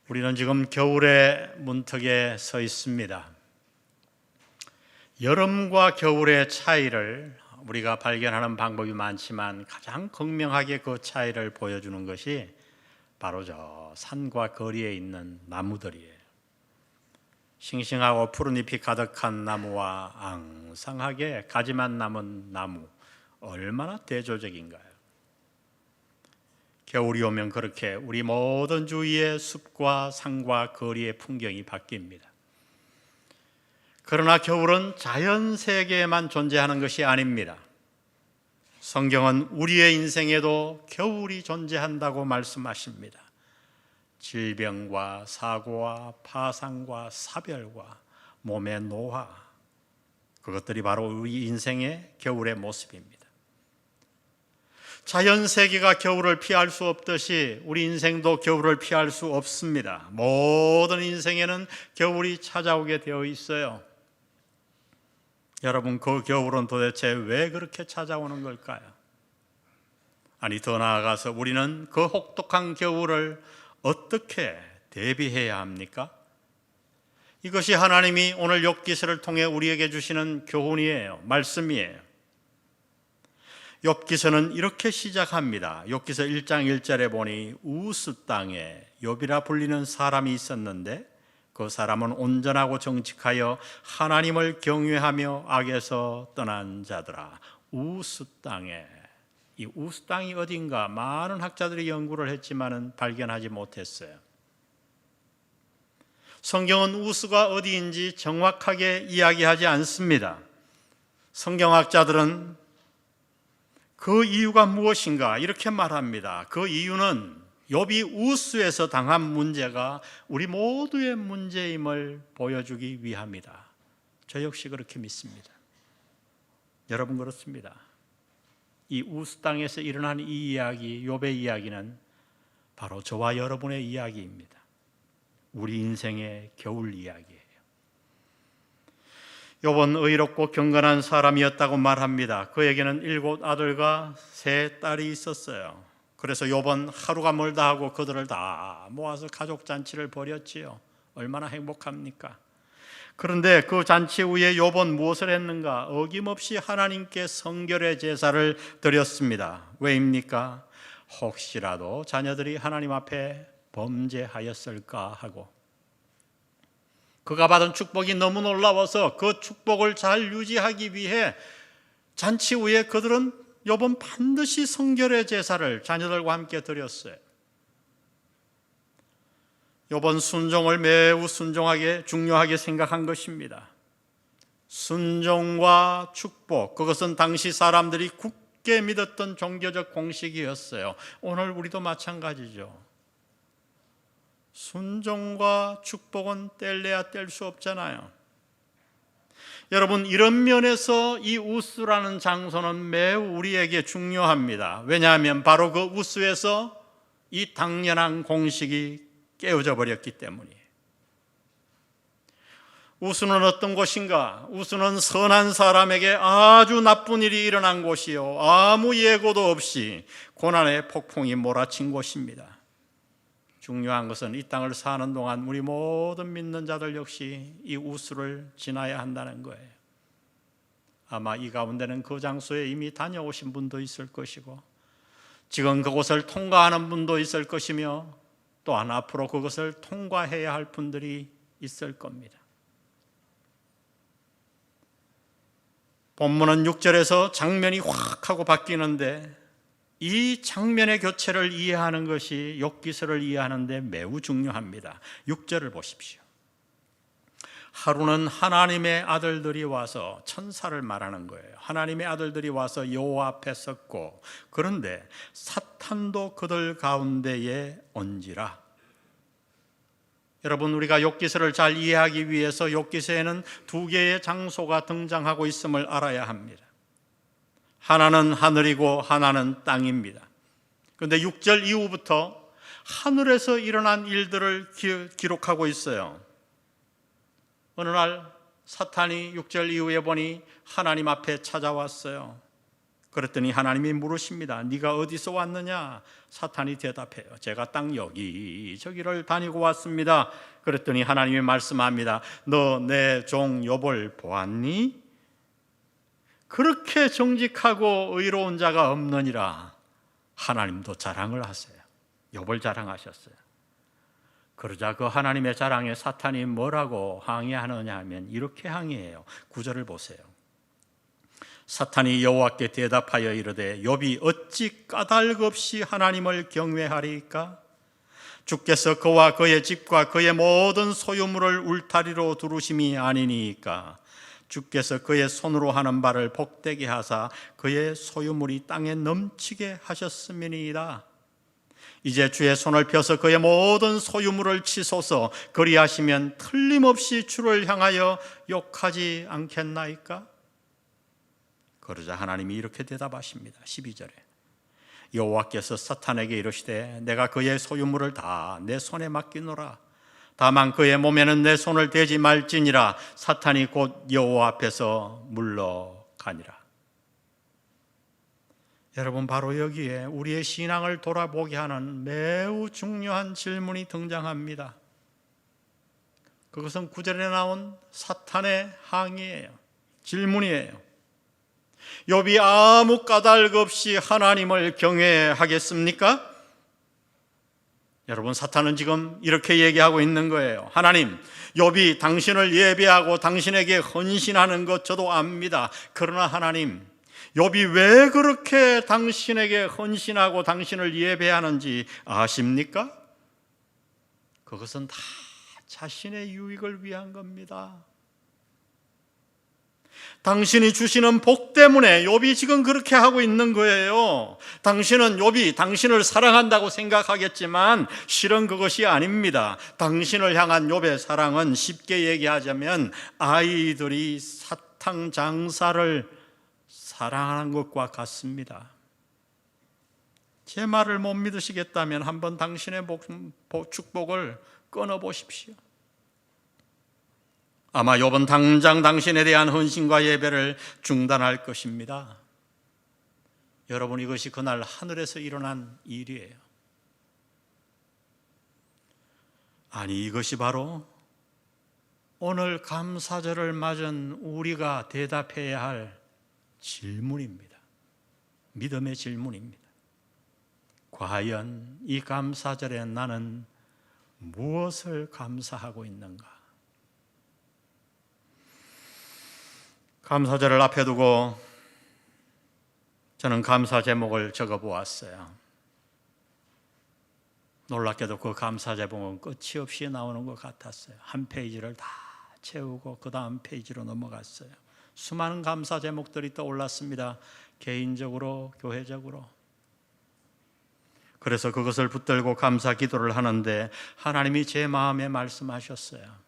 우리는 지금 겨울의 문턱에 서 있습니다. 여름과 겨울의 차이를 우리가 발견하는 방법이 많지만 가장 극명하게 그 차이를 보여주는 것이 바로 저 산과 거리에 있는 나무들이에요. 싱싱하고 푸른 잎이 가득한 나무와 앙상하게 가지만 남은 나무, 얼마나 대조적인가요? 겨울이 오면 그렇게 우리 모든 주위의 숲과 산과 거리의 풍경이 바뀝니다. 그러나 겨울은 자연 세계에만 존재하는 것이 아닙니다. 성경은 우리의 인생에도 겨울이 존재한다고 말씀하십니다. 질병과 사고와 파상과 사별과 몸의 노화, 그것들이 바로 우리 인생의 겨울의 모습입니다. 자연 세계가 겨울을 피할 수 없듯이 우리 인생도 겨울을 피할 수 없습니다. 모든 인생에는 겨울이 찾아오게 되어 있어요. 여러분, 그 겨울은 도대체 왜 그렇게 찾아오는 걸까요? 아니, 더 나아가서 우리는 그 혹독한 겨울을 어떻게 대비해야 합니까? 이것이 하나님이 오늘 욥기서를 통해 우리에게 주시는 교훈이에요. 말씀이에요. 욥기서는 이렇게 시작합니다. 욥기서 1장 1절에 보니 우스 땅에 욥이라 불리는 사람이 있었는데 그 사람은 온전하고 정직하여 하나님을 경외하며 악에서 떠난 자더라. 우스 땅에, 이 우스 땅이 어딘가 많은 학자들이 연구를 했지만은 발견하지 못했어요. 성경은 우스가 어디인지 정확하게 이야기하지 않습니다. 성경학자들은 그 이유가 무엇인가 이렇게 말합니다. 그 이유는 욥이 우스에서 당한 문제가 우리 모두의 문제임을 보여주기 위함이다. 저 역시 그렇게 믿습니다. 여러분 그렇습니다. 이 우스 땅에서 일어난 이 이야기, 욥의 이야기는 바로 저와 여러분의 이야기입니다. 우리 인생의 겨울 이야기예요. 욥은 의롭고 경건한 사람이었다고 말합니다. 그에게는 7 아들과 3 딸이 있었어요. 그래서 욥은 하루가 멀다 하고 그들을 다 모아서 가족 잔치를 벌였지요. 얼마나 행복합니까? 그런데 그 잔치 후에 욥은 무엇을 했는가? 어김없이 하나님께 성결의 제사를 드렸습니다. 왜입니까? 혹시라도 자녀들이 하나님 앞에 범죄하였을까 하고, 그가 받은 축복이 너무 놀라워서 그 축복을 잘 유지하기 위해 잔치 후에 그들은 욥은 반드시 성결의 제사를 자녀들과 함께 드렸어요. 욥은 순종을 매우 순종하게 중요하게 생각한 것입니다. 순종과 축복, 그것은 당시 사람들이 굳게 믿었던 종교적 공식이었어요. 오늘 우리도 마찬가지죠. 순종과 축복은 뗄래야 뗄 수 없잖아요. 여러분, 이런 면에서 이 우스라는 장소는 매우 우리에게 중요합니다. 왜냐하면 바로 그 우스에서 이 당연한 공식이 깨어져 버렸기 때문이에요. 우스는 어떤 곳인가? 우스는 선한 사람에게 아주 나쁜 일이 일어난 곳이요, 아무 예고도 없이 고난의 폭풍이 몰아친 곳입니다. 중요한 것은 이 땅을 사는 동안 우리 모든 믿는 자들 역시 이 우스를 지나야 한다는 거예요. 아마 이 가운데는 그 장소에 이미 다녀오신 분도 있을 것이고, 지금 그곳을 통과하는 분도 있을 것이며, 또한 앞으로 그것을 통과해야 할 분들이 있을 겁니다. 본문은 6절에서 장면이 확 하고 바뀌는데, 이 장면의 교체를 이해하는 것이 욥기서를 이해하는 데 매우 중요합니다. 6절을 보십시오. 하루는 하나님의 아들들이 와서, 천사를 말하는 거예요. 하나님의 아들들이 와서 여호와 앞에 섰고, 그런데 사탄도 그들 가운데에 온지라. 여러분, 우리가 욥기서를 잘 이해하기 위해서 욥기서에는 2개의 장소가 등장하고 있음을 알아야 합니다. 하나는 하늘이고 하나는 땅입니다. 그런데 6절 이후부터 하늘에서 일어난 일들을 기록하고 있어요. 어느 날 사탄이 6절 이후에 보니 하나님 앞에 찾아왔어요. 그랬더니 하나님이 물으십니다. 네가 어디서 왔느냐? 사탄이 대답해요. 제가 딱 여기저기를 다니고 왔습니다. 그랬더니 하나님이 말씀합니다. 너 내 종 욥을 보았니? 그렇게 정직하고 의로운 자가 없느니라. 하나님도 자랑을 하세요. 욥을 자랑하셨어요. 그러자 그 하나님의 자랑에 사탄이 뭐라고 항의하느냐 하면 이렇게 항의해요. 9절을 보세요. 사탄이 여호와께 대답하여 이르되 욥이 어찌 까닭없이 하나님을 경외하리까? 주께서 그와 그의 집과 그의 모든 소유물을 울타리로 두르심이 아니니까. 주께서 그의 손으로 하는 바를 복되게 하사 그의 소유물이 땅에 넘치게 하셨음이니이다. 이제 주의 손을 펴서 그의 모든 소유물을 치소서. 그리하시면 틀림없이 주를 향하여 욕하지 않겠나이까? 그러자 하나님이 이렇게 대답하십니다. 12절에 여호와께서 사탄에게 이르시되 내가 그의 소유물을 다 내 손에 맡기노라. 다만 그의 몸에는 내 손을 대지 말지니라. 사탄이 곧 여호와 앞에서 물러가니라. 여러분, 바로 여기에 우리의 신앙을 돌아보게 하는 매우 중요한 질문이 등장합니다. 그것은 9절에 나온 사탄의 항의예요. 질문이에요. 욥이 아무 까닭 없이 하나님을 경외하겠습니까? 여러분, 사탄은 지금 이렇게 얘기하고 있는 거예요. 하나님, 욥이 당신을 예배하고 당신에게 헌신하는 것 저도 압니다. 그러나 하나님, 욥이 왜 그렇게 당신에게 헌신하고 당신을 예배하는지 아십니까? 그것은 다 자신의 유익을 위한 겁니다. 당신이 주시는 복 때문에 욥이 지금 그렇게 하고 있는 거예요. 당신은 욥이 당신을 사랑한다고 생각하겠지만 실은 그것이 아닙니다. 당신을 향한 욥의 사랑은 쉽게 얘기하자면 아이들이 사탕 장사를 사랑하는 것과 같습니다. 제 말을 못 믿으시겠다면 한번 당신의 축복을 끊어보십시오. 아마 욥은 당장 당신에 대한 헌신과 예배를 중단할 것입니다. 여러분, 이것이 그날 하늘에서 일어난 일이에요. 아니, 이것이 바로 오늘 감사절을 맞은 우리가 대답해야 할 질문입니다. 믿음의 질문입니다. 과연 이 감사절에 나는 무엇을 감사하고 있는가? 감사절을 앞에 두고 저는 감사 제목을 적어보았어요. 놀랍게도 그 감사 제목은 끝이 없이 나오는 것 같았어요. 한 페이지를 다 채우고 그 다음 페이지로 넘어갔어요. 수많은 감사 제목들이 떠올랐습니다. 개인적으로, 교회적으로. 그래서 그것을 붙들고 감사 기도를 하는데 하나님이 제 마음에 말씀하셨어요.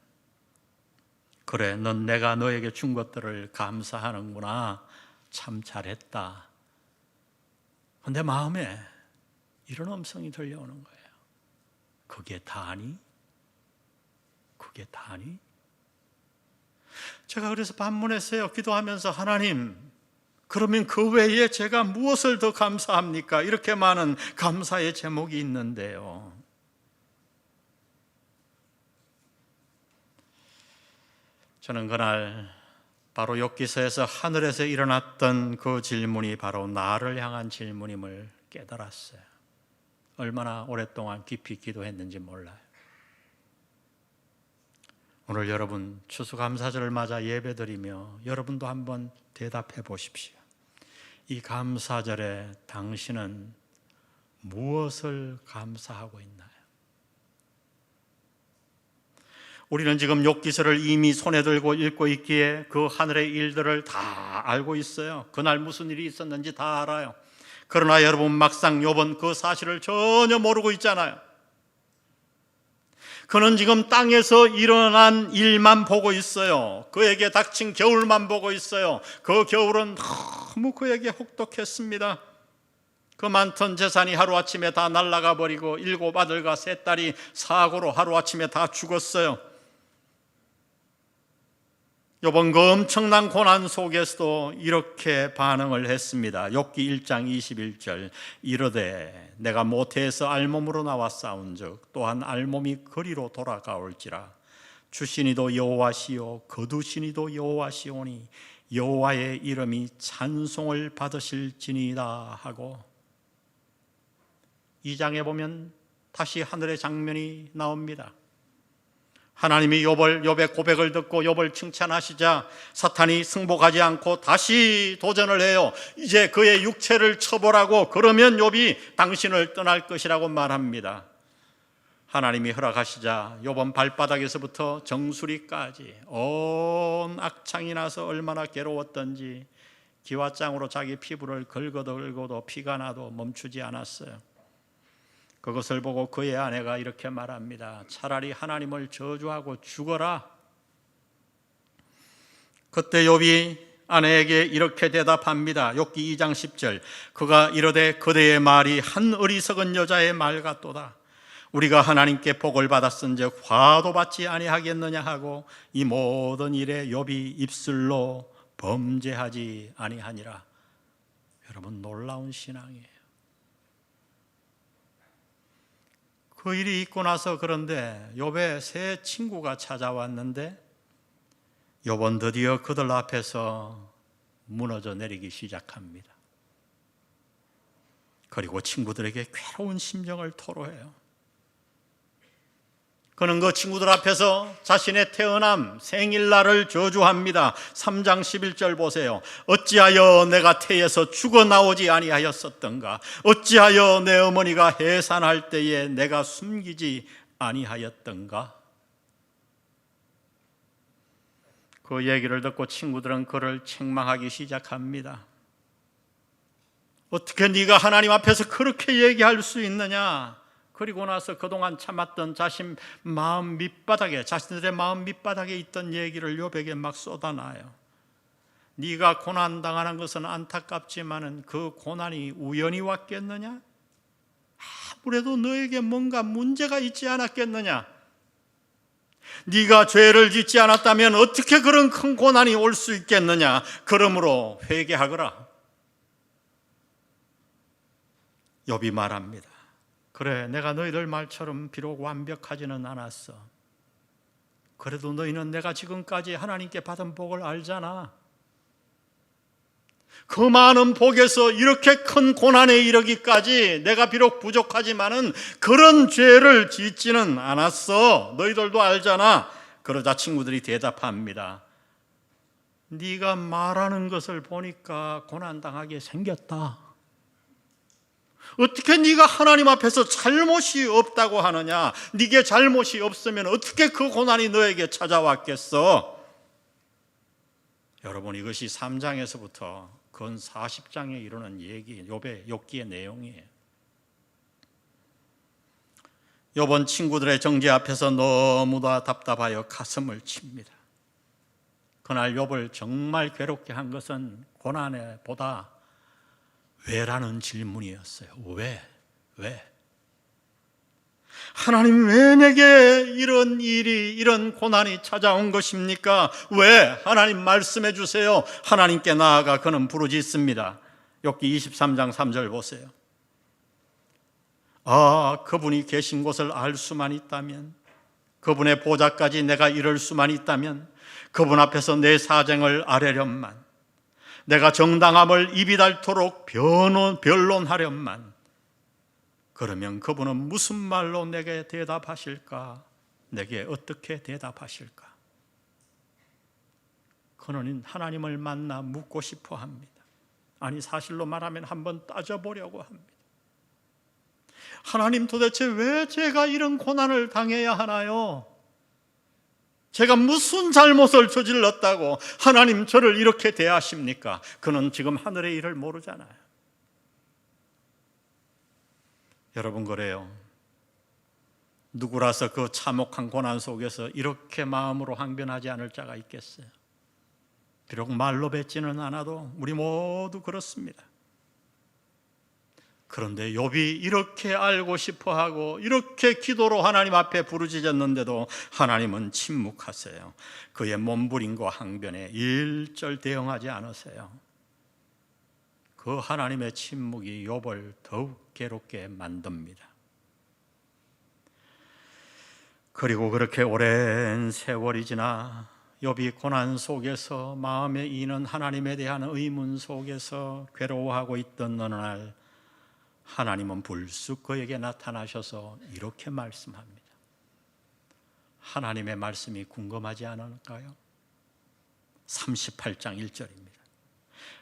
그래, 넌 내가 너에게 준 것들을 감사하는구나. 참 잘했다. 그런데 마음에 이런 음성이 들려오는 거예요. 그게 다니? 그게 다니? 제가 그래서 반문했어요. 기도하면서 하나님, 그러면 그 외에 제가 무엇을 더 감사합니까? 이렇게 많은 감사의 제목이 있는데요. 저는 그날 바로 욥기서에서 하늘에서 일어났던 그 질문이 바로 나를 향한 질문임을 깨달았어요. 얼마나 오랫동안 깊이 기도했는지 몰라요. 오늘 여러분 추수감사절을 맞아 예배드리며 여러분도 한번 대답해 보십시오. 이 감사절에 당신은 무엇을 감사하고 있나요? 우리는 지금 욥기서를 이미 손에 들고 읽고 있기에 그 하늘의 일들을 다 알고 있어요. 그날 무슨 일이 있었는지 다 알아요. 그러나 여러분, 막상 욥은 그 사실을 전혀 모르고 있잖아요. 그는 지금 땅에서 일어난 일만 보고 있어요. 그에게 닥친 겨울만 보고 있어요. 그 겨울은 너무 그에게 혹독했습니다. 그 많던 재산이 하루아침에 다 날아가 버리고 7 아들과 3 딸이 사고로 하루아침에 다 죽었어요. 욥은 그 엄청난 고난 속에서도 이렇게 반응을 했습니다. 욥기 1장 21절 이르되 내가 모태에서 알몸으로 나와 싸운즉 또한 알몸이 거리로 돌아가올지라 주시니도 여호와시요 거두시니도 여호와시오니 여호와의 이름이 찬송을 받으실지니이다 하고, 2장에 보면 다시 하늘의 장면이 나옵니다. 하나님이 욥의 고백을 듣고 욥을 칭찬하시자 사탄이 승복하지 않고 다시 도전을 해요. 이제 그의 육체를 쳐보라고, 그러면 욥이 당신을 떠날 것이라고 말합니다. 하나님이 허락하시자 욥은 발바닥에서부터 정수리까지 온 악창이 나서 얼마나 괴로웠던지 기와장으로 자기 피부를 긁어도 피가 나도 멈추지 않았어요. 그것을 보고 그의 아내가 이렇게 말합니다. 차라리 하나님을 저주하고 죽어라. 그때 욥이 아내에게 이렇게 대답합니다. 욥기 2장 10절 그가 이르되 그대의 말이 한 어리석은 여자의 말 같도다. 우리가 하나님께 복을 받았은즉 화도 받지 아니하겠느냐 하고 이 모든 일에 욥이 입술로 범죄하지 아니하니라. 여러분, 놀라운 신앙이에요. 그 일이 있고 나서 그런데 욥의 새 친구가 찾아왔는데 욥은 드디어 그들 앞에서 무너져 내리기 시작합니다. 그리고 친구들에게 괴로운 심정을 토로해요. 그는 그 친구들 앞에서 자신의 태어남 생일날을 저주합니다. 3장 11절 보세요. 어찌하여 내가 태에서 죽어나오지 아니하였었던가. 어찌하여 내 어머니가 해산할 때에 내가 숨기지 아니하였던가. 그 얘기를 듣고 친구들은 그를 책망하기 시작합니다. 어떻게 네가 하나님 앞에서 그렇게 얘기할 수 있느냐. 그리고 나서 그동안 참았던 자신들의 마음 밑바닥에 있던 얘기를 욥에게 막 쏟아놔요. 네가 고난당하는 것은 안타깝지만은 그 고난이 우연히 왔겠느냐? 아무래도 너에게 뭔가 문제가 있지 않았겠느냐? 네가 죄를 짓지 않았다면 어떻게 그런 큰 고난이 올 수 있겠느냐? 그러므로 회개하거라. 욥이 말합니다. 그래, 내가 너희들 말처럼 비록 완벽하지는 않았어. 그래도 너희는 내가 지금까지 하나님께 받은 복을 알잖아. 그 많은 복에서 이렇게 큰 고난에 이르기까지 내가 비록 부족하지만은 그런 죄를 짓지는 않았어. 너희들도 알잖아. 그러자 친구들이 대답합니다. 네가 말하는 것을 보니까 고난당하게 생겼다. 어떻게 네가 하나님 앞에서 잘못이 없다고 하느냐? 네게 잘못이 없으면 어떻게 그 고난이 너에게 찾아왔겠어? 여러분, 이것이 3장에서부터 근 40장에 이르는 욥기의 내용이에요. 욥은 친구들의 정죄 앞에서 너무나 답답하여 가슴을 칩니다. 그날 욥을 정말 괴롭게 한 것은 고난에 보다 왜라는 질문이었어요. 왜? 하나님, 왜 내게 이런 고난이 찾아온 것입니까? 왜? 하나님 말씀해 주세요. 하나님께 나아가 그는 부르짖습니다. 욥기 23장 3절 보세요. 그분이 계신 곳을 알 수만 있다면, 그분의 보좌까지 내가 이를 수만 있다면, 그분 앞에서 내 사정을 아뢰련만, 내가 정당함을 입이 닳도록 변론하련만, 그러면 그분은 무슨 말로 내게 대답하실까? 내게 어떻게 대답하실까? 그는 하나님을 만나 묻고 싶어 합니다. 아니, 사실로 말하면 한번 따져보려고 합니다. 하나님, 도대체 왜 제가 이런 고난을 당해야 하나요? 제가 무슨 잘못을 저질렀다고 하나님 저를 이렇게 대하십니까? 그는 지금 하늘의 일을 모르잖아요. 여러분, 그래요. 누구라서 그 참혹한 고난 속에서 이렇게 마음으로 항변하지 않을 자가 있겠어요? 비록 말로 뱉지는 않아도 우리 모두 그렇습니다. 그런데 욥이 이렇게 알고 싶어하고 이렇게 기도로 하나님 앞에 부르짖었는데도 하나님은 침묵하세요. 그의 몸부림과 항변에 일절 대응하지 않으세요. 그 하나님의 침묵이 욥을 더욱 괴롭게 만듭니다. 그리고 그렇게 오랜 세월이 지나 욥이 고난 속에서 마음에 이는 하나님에 대한 의문 속에서 괴로워하고 있던 어느 날 하나님은 불쑥 그에게 나타나셔서 이렇게 말씀합니다. 하나님의 말씀이 궁금하지 않을까요? 38장 1절입니다.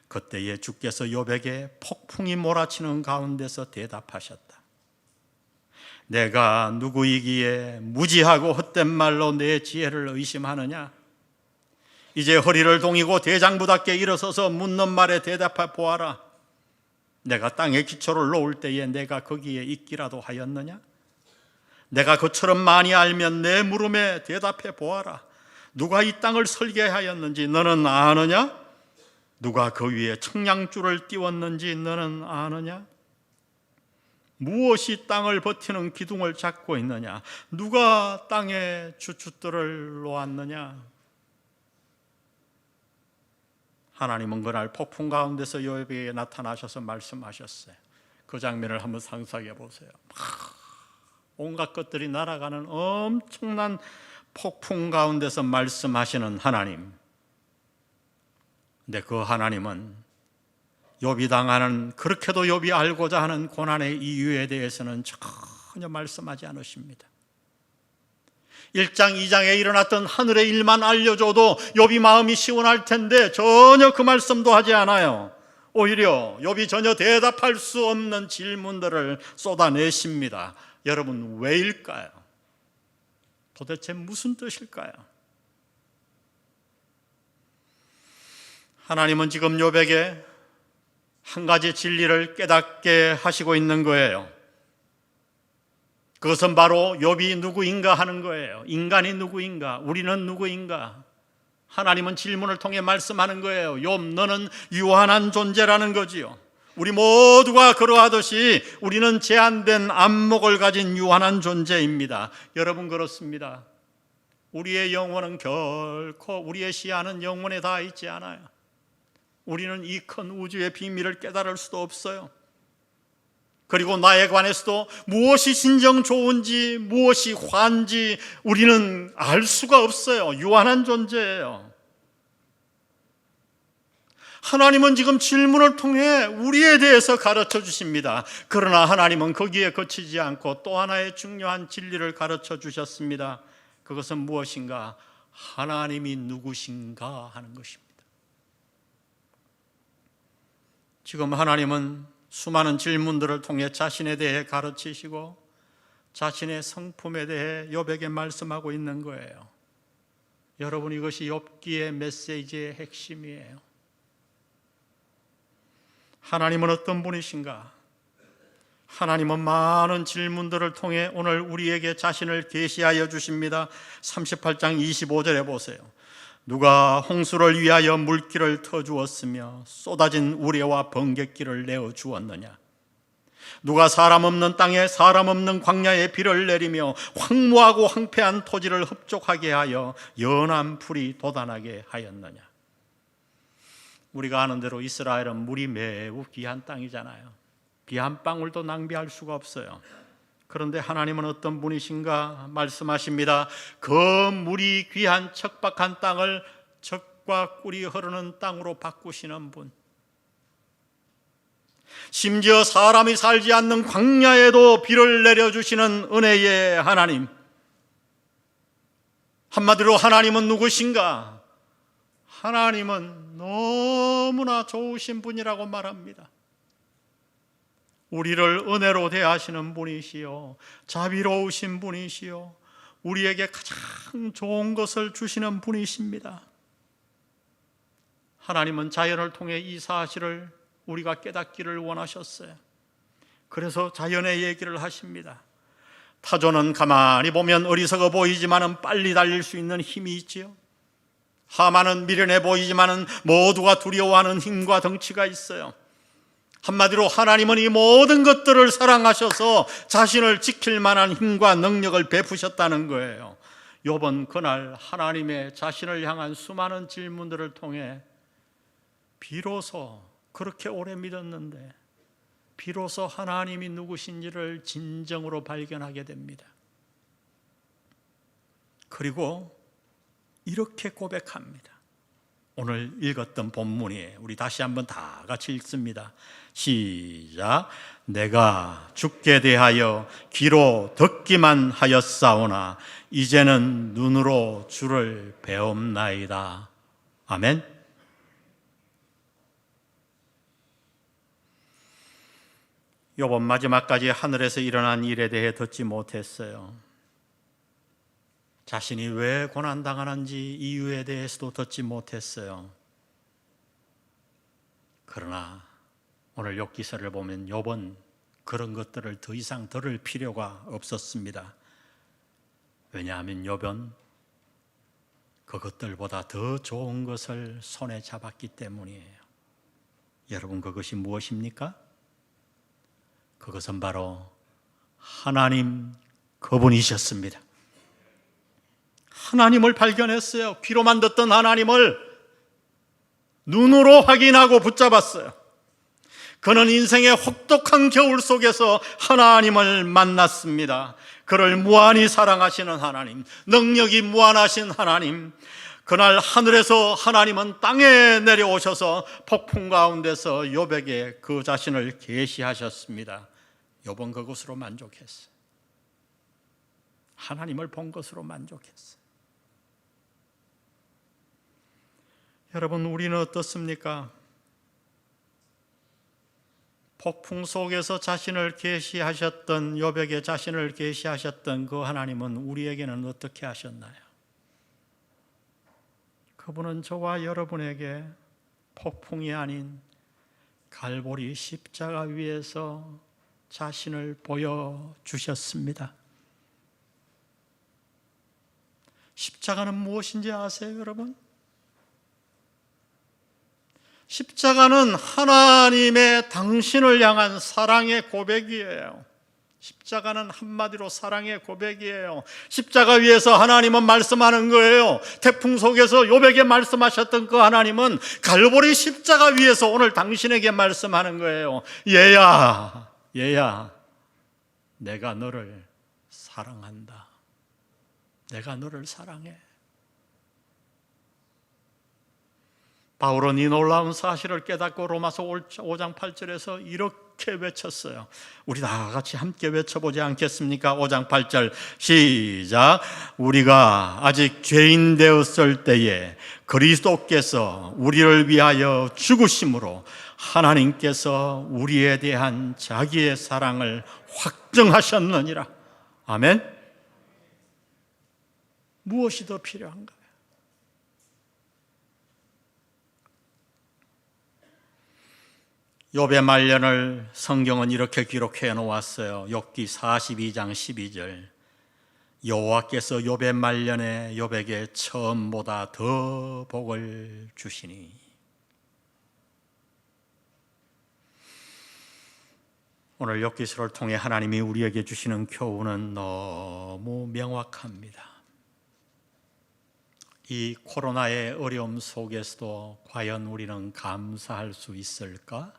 그때에 주께서 욥에게 폭풍이 몰아치는 가운데서 대답하셨다. 내가 누구이기에 무지하고 헛된 말로 내 지혜를 의심하느냐? 이제 허리를 동이고 대장부답게 일어서서 묻는 말에 대답해 보아라. 내가 땅에 기초를 놓을 때에 내가 거기에 있기라도 하였느냐? 내가 그처럼 많이 알면 내 물음에 대답해 보아라. 누가 이 땅을 설계하였는지 너는 아느냐? 누가 그 위에 청량줄을 띄웠는지 너는 아느냐? 무엇이 땅을 버티는 기둥을 잡고 있느냐? 누가 땅에 주춧돌을 놓았느냐? 하나님은 그날 폭풍 가운데서 욥에게 나타나셔서 말씀하셨어요. 그 장면을 한번 상상해 보세요. 온갖 것들이 날아가는 엄청난 폭풍 가운데서 말씀하시는 하나님. 근데 그 하나님은 욥이 당하는, 그렇게도 욥이 알고자 하는 고난의 이유에 대해서는 전혀 말씀하지 않으십니다. 1장 2장에 일어났던 하늘의 일만 알려줘도 욥이 마음이 시원할 텐데 전혀 그 말씀도 하지 않아요. 오히려 욥이 전혀 대답할 수 없는 질문들을 쏟아내십니다. 여러분, 왜일까요? 도대체 무슨 뜻일까요? 하나님은 지금 욥에게 한 가지 진리를 깨닫게 하시고 있는 거예요. 그것은 바로 욥이 누구인가 하는 거예요. 인간이 누구인가? 우리는 누구인가? 하나님은 질문을 통해 말씀하는 거예요. 욥, 너는 유한한 존재라는 거지요. 우리 모두가 그러하듯이 우리는 제한된 안목을 가진 유한한 존재입니다. 여러분, 그렇습니다. 우리의 영혼은 결코 우리의 시야는 영혼에 닿아 있지 않아요. 우리는 이 큰 우주의 비밀을 깨달을 수도 없어요. 그리고 나에 관해서도 무엇이 진정 좋은지 무엇이 환지 우리는 알 수가 없어요. 유한한 존재예요. 하나님은 지금 질문을 통해 우리에 대해서 가르쳐 주십니다. 그러나 하나님은 거기에 그치지 않고 또 하나의 중요한 진리를 가르쳐 주셨습니다. 그것은 무엇인가? 하나님이 누구신가 하는 것입니다. 지금 하나님은 수많은 질문들을 통해 자신에 대해 가르치시고 자신의 성품에 대해 욥에게 말씀하고 있는 거예요. 여러분, 이것이 욥기의 메시지의 핵심이에요. 하나님은 어떤 분이신가? 하나님은 많은 질문들을 통해 오늘 우리에게 자신을 계시하여 주십니다. 38장 25절에 보세요. 누가 홍수를 위하여 물길을 터주었으며 쏟아진 우레와 번갯길을 내어주었느냐? 누가 사람 없는 땅에 사람 없는 광야에 비를 내리며 황무하고 황폐한 토지를 흡족하게 하여 연한 풀이 돋아나게 하였느냐? 우리가 아는 대로 이스라엘은 물이 매우 귀한 땅이잖아요. 비 한 방울도 낭비할 수가 없어요. 그런데 하나님은 어떤 분이신가 말씀하십니다. 그 물이 귀한 척박한 땅을 젖과 꿀이 흐르는 땅으로 바꾸시는 분. 심지어 사람이 살지 않는 광야에도 비를 내려주시는 은혜의 하나님. 한마디로 하나님은 누구신가? 하나님은 너무나 좋으신 분이라고 말합니다. 우리를 은혜로 대하시는 분이시요, 자비로우신 분이시요, 우리에게 가장 좋은 것을 주시는 분이십니다. 하나님은 자연을 통해 이 사실을 우리가 깨닫기를 원하셨어요. 그래서 자연의 얘기를 하십니다. 타조는 가만히 보면 어리석어 보이지만 빨리 달릴 수 있는 힘이 있지요. 하마는 미련해 보이지만 모두가 두려워하는 힘과 덩치가 있어요. 한마디로 하나님은 이 모든 것들을 사랑하셔서 자신을 지킬 만한 힘과 능력을 베푸셨다는 거예요. 욥은 그날 하나님의 자신을 향한 수많은 질문들을 통해 비로소 그렇게 오래 믿었는데 비로소 하나님이 누구신지를 진정으로 발견하게 됩니다. 그리고 이렇게 고백합니다. 오늘 읽었던 본문이에요. 우리 다시 한번 다 같이 읽습니다. 시작. 내가 주께 대하여 귀로 듣기만 하였사오나 이제는 눈으로 주를 배움나이다. 아멘. 욥은 마지막까지 하늘에서 일어난 일에 대해 듣지 못했어요. 자신이 왜 고난당하는지 이유에 대해서도 듣지 못했어요. 그러나 오늘 욥기서를 보면 욥은 그런 것들을 더 이상 들을 필요가 없었습니다. 왜냐하면 욥은 그것들보다 더 좋은 것을 손에 잡았기 때문이에요. 여러분, 그것이 무엇입니까? 그것은 바로 하나님 그분이셨습니다. 하나님을 발견했어요. 귀로만 듣던 하나님을 눈으로 확인하고 붙잡았어요. 그는 인생의 혹독한 겨울 속에서 하나님을 만났습니다. 그를 무한히 사랑하시는 하나님, 능력이 무한하신 하나님, 그날 하늘에서 하나님은 땅에 내려오셔서 폭풍 가운데서 욥에게 그 자신을 계시하셨습니다. 욥은 그것으로 만족했어요. 하나님을 본 것으로 만족했어요. 여러분, 우리는 어떻습니까? 폭풍 속에서 자신을 계시하셨던 욥에게 자신을 계시하셨던 그 하나님은 우리에게는 어떻게 하셨나요? 그분은 저와 여러분에게 폭풍이 아닌 갈보리 십자가 위에서 자신을 보여주셨습니다. 십자가는 무엇인지 아세요, 여러분? 십자가는 하나님의 당신을 향한 사랑의 고백이에요. 십자가는 한마디로 사랑의 고백이에요. 십자가 위에서 하나님은 말씀하는 거예요. 태풍 속에서 욥에게 말씀하셨던 그 하나님은 갈보리 십자가 위에서 오늘 당신에게 말씀하는 거예요. 얘야, 내가 너를 사랑한다. 내가 너를 사랑해. 바울은 이 놀라운 사실을 깨닫고 로마서 5장 8절에서 이렇게 외쳤어요. 우리 다 같이 함께 외쳐보지 않겠습니까? 5장 8절 시작. 우리가 아직 죄인 되었을 때에 그리스도께서 우리를 위하여 죽으심으로 하나님께서 우리에 대한 자기의 사랑을 확증하셨느니라. 아멘. 무엇이 더 필요한가요? 욥의 말년을 성경은 이렇게 기록해 놓았어요. 욥기 42장 12절. 여호와께서 욥의 말년에 욥에게 처음보다 더 복을 주시니. 오늘 욥기서를 통해 하나님이 우리에게 주시는 교훈은 너무 명확합니다. 이 코로나의 어려움 속에서도 과연 우리는 감사할 수 있을까?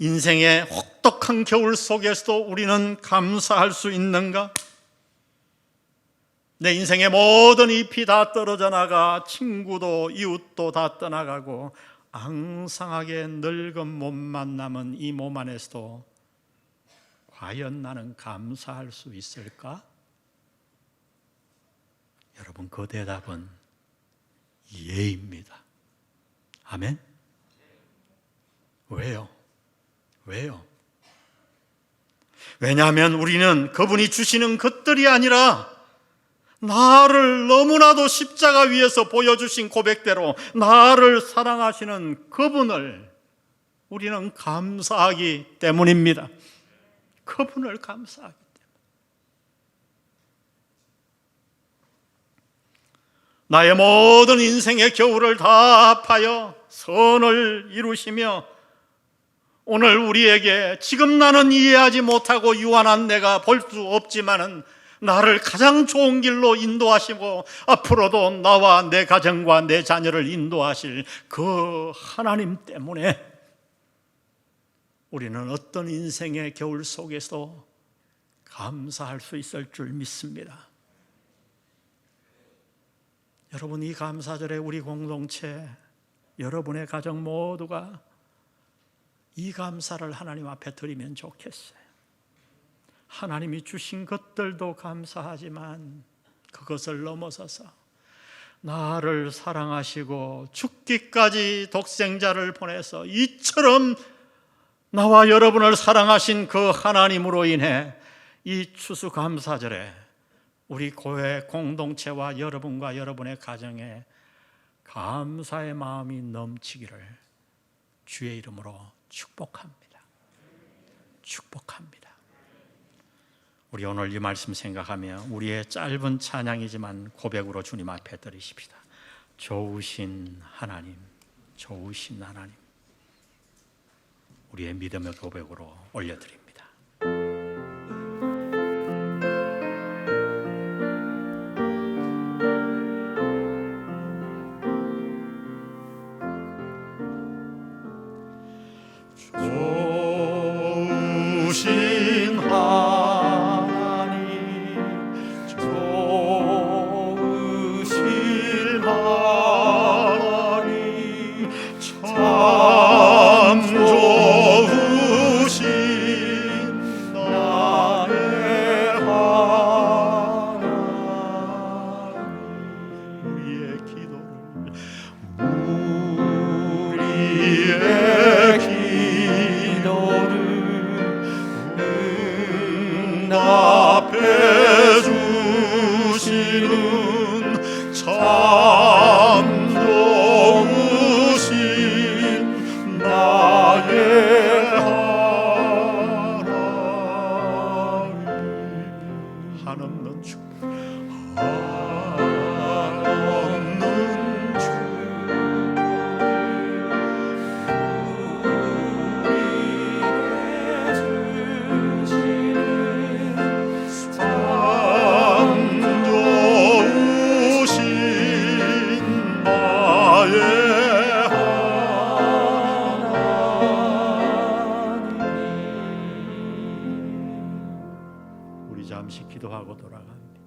인생의 혹독한 겨울 속에서도 우리는 감사할 수 있는가? 내 인생의 모든 잎이 다 떨어져 나가 친구도 이웃도 다 떠나가고 앙상하게 늙은 몸만 남은 이 몸 안에서도 과연 나는 감사할 수 있을까? 여러분, 그 대답은 예입니다. 아멘? 왜요? 왜냐하면 우리는 그분이 주시는 것들이 아니라 나를 너무나도 십자가 위에서 보여주신 고백대로 나를 사랑하시는 그분을 우리는 감사하기 때문입니다. 그분을 감사하기 때문에. 나의 모든 인생의 겨울을 다 합하여 선을 이루시며 오늘 우리에게 지금 나는 이해하지 못하고 유한한 내가 볼 수 없지만은 나를 가장 좋은 길로 인도하시고 앞으로도 나와 내 가정과 내 자녀를 인도하실 그 하나님 때문에 우리는 어떤 인생의 겨울 속에서 감사할 수 있을 줄 믿습니다. 여러분, 이 감사절에 우리 공동체, 여러분의 가정 모두가 이 감사를 하나님 앞에 드리면 좋겠어요. 하나님이 주신 것들도 감사하지만 그것을 넘어서서 나를 사랑하시고 죽기까지 독생자를 보내서 이처럼 나와 여러분을 사랑하신 그 하나님으로 인해 이 추수감사절에 우리 교회 공동체와 여러분과 여러분의 가정에 감사의 마음이 넘치기를 주의 이름으로 축복합니다. 축복합니다. 우리 오늘 이 말씀 생각하며 우리의 짧은 찬양이지만 고백으로 주님 앞에 드리십시다. 좋으신 하나님, 좋으신 하나님, 우리의 믿음의 고백으로 올려드립니다. 좋으신 하나님, 좋으신 하나님, 참 좋으신 나의 하나님, 우리의 기도를 응답해 주시는 참 좋으신 나의 하나님, 한없는 축복, 한없는 축복, 잠시 기도하고 돌아갑니다.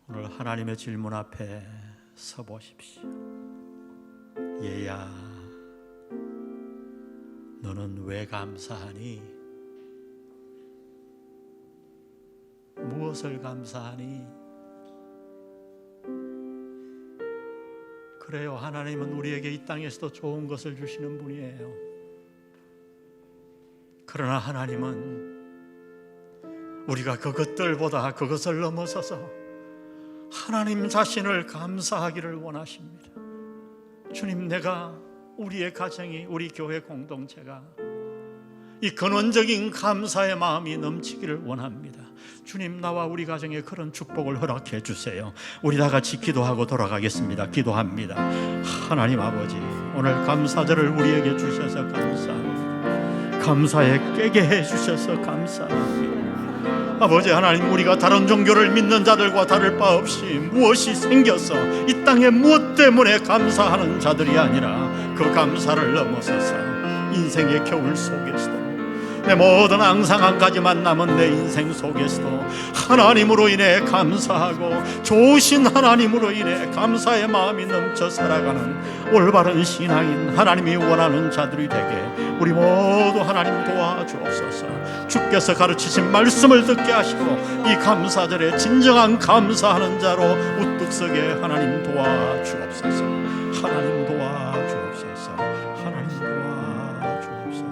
오늘 하나님의 질문 앞에 서 보십시오. 얘야, 너는 왜 감사하니? 무엇을 감사하니? 그래요, 하나님은 우리에게 이 땅에서도 좋은 것을 주시는 분이에요. 그러나 하나님은 우리가 그것들보다 그것을 넘어서서 하나님 자신을 감사하기를 원하십니다. 주님, 내가, 우리의 가정이, 우리 교회 공동체가 이 근원적인 감사의 마음이 넘치기를 원합니다. 주님, 나와 우리 가정에 그런 축복을 허락해 주세요. 우리 다 같이 기도하고 돌아가겠습니다. 기도합니다. 하나님 아버지, 오늘 감사절을 우리에게 주셔서 감사합니다. 감사에 깨게 해주셔서 감사합니다. 아버지 하나님, 우리가 다른 종교를 믿는 자들과 다를 바 없이 무엇이 생겨서 이 땅에 무엇 때문에 감사하는 자들이 아니라 그 감사를 넘어서서 인생의 겨울 속에서도 내 모든 앙상한 가지만 남은 내 인생 속에서도 하나님으로 인해 감사하고 좋으신 하나님으로 인해 감사의 마음이 넘쳐 살아가는 올바른 신앙인, 하나님이 원하는 자들이 되게 우리 모두 하나님 도와주옵소서. 주께서 가르치신 말씀을 듣게 하시고 이 감사절에 진정한 감사하는 자로 우뚝 서게 하나님 도와주옵소서. 하나님 도와주옵소서. 하나님 도와주옵소서.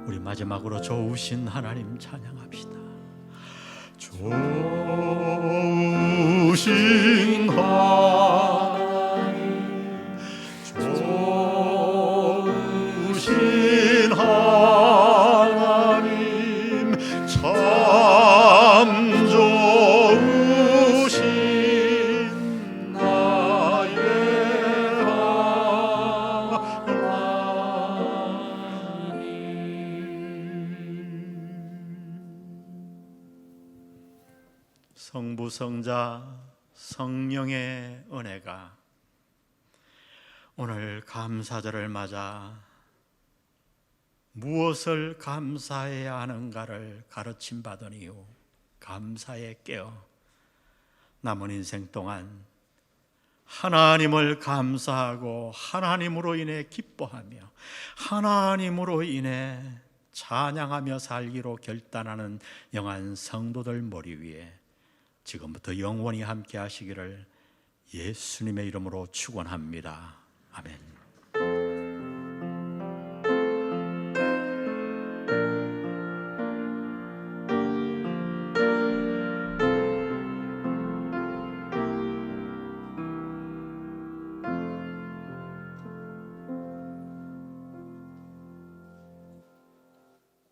우리 마지막으로 좋으신 하나님 찬양합시다. 좋으신 하나님, 좋으신 하나님, 참 좋으신 성부, 성자, 성령의 은혜가 오늘 감사절을 맞아 무엇을 감사해야 하는가를 가르침 받은 이후 감사에 깨어 남은 인생 동안 하나님을 감사하고 하나님으로 인해 기뻐하며 하나님으로 인해 찬양하며 살기로 결단하는 영한 성도들 머리 위에 지금부터 영원히 함께 하시기를 예수님의 이름으로 축원합니다. 아멘.